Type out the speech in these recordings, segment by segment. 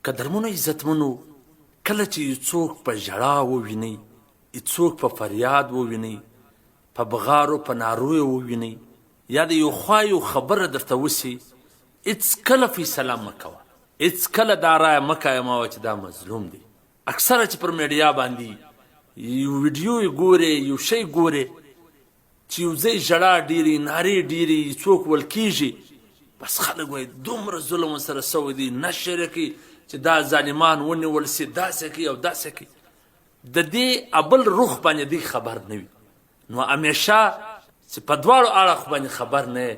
قدرمنو عزتمنو کله چې یو څوک په ژړا ووینئ څوک په فریاد ووینئ په بغارو په نارویو ووینئ یا د یو خوا یو خبره درته وسي هېڅکله فیصله مه کوه هېڅکله دا رایه مه قایموه چې دا مظلوم دی. اکثره چې پر میډیا باندې یو ویډیو یې ګورې یو شی ګورې چې یو ځای ژړا ډېرې نارې ډېرې څوک ول کېږي بس خلک وایي دومره ظلم ورسره سوی دی نشر یې کوي چې دا ظالمان ونیول سي داسې کوي او داسې کوي د دې ابل رخ باندې دوی خبر نه وي. نو همیشه چې په دواړو اړخ باندې خبر نه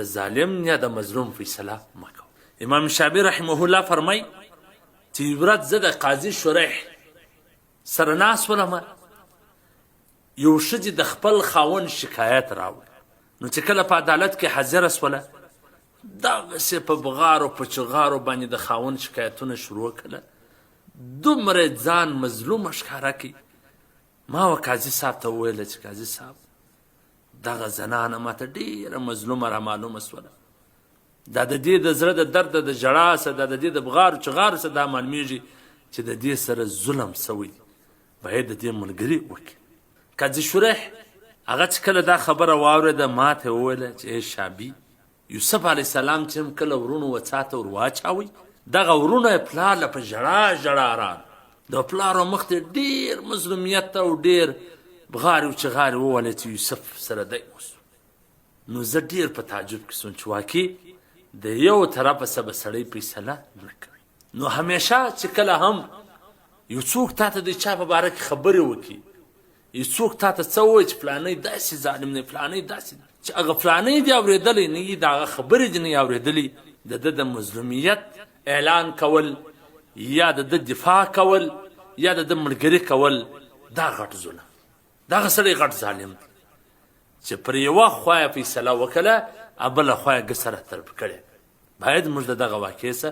د ظالم یا د مظلوم فیصله مه کوه. امام شافعي رحمه الله فرمایي چې یوه ورځ زه د قاضي شریح سره ناست ولم یو ښځې د خپل خاوند شکایت راوړ نو چې کله په عدالت کې حاضره سوله دغسې په بغارو په چغارو باندې د خاوند شکایتونه شروع کړه دومره ځان مظلومه ښکاره کړي. ما و قاضي صاحب ته وویله چې قاضي صاحب دغه زنانه ماته ډېره مظلومه رامعلومه سوله دا د دې د زړه د درد د ژړا سره دا د دې د بغارو چغارو سره دا معلومیږي چې د دې سره ظلم سوی باید د دې ملګري وکړي. قاضي شریح هغه چې کله دا خبره واورېده ما ته وویله چې ای شابي یوسف علیه السلام چې هم کله ورونو وڅا ته ور واچاوئ دغه ورونه یې پلار له په ژړا ژړا راغله د پلارو مخ ته ډېر مظلومیت او ډېر بغارې او چغارې وویله چې یوسف سره دی اوس. نو زه ډېر په تعجب کې سوم چې واقع د یو طرفه څه به سړی فیصله نه کوي. نو همیشه چې کله هم یو څوک تا ته د چا په باره کې خبرې وکړي یو څوک تا ته څه ووایي چې فلانی داسې ظالم دی فلانی داسې چې هغه فلانی دې اورېدلی نه وي د هغه خبرې دې نه وي اورېدلي د ده د مظلومیت اعلان کول یا د ده دفاع کول یا د ده ملګري کول دا غټ ظلم دغه سړی غټ ظالم دی چې پر یوه خوا یې فیصله وکړه او بله خوا یې ګسره طرف کړې. باید موږ د دغه واقعې څه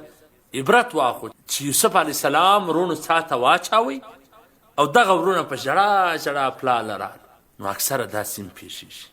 عبرت واخلو چې یوسف علیه السلام ورونو څا ته واچوئ او دغه ورونه په ژړا ژړا پلاله راغله. نو اکثره داسې هم پېښېږي.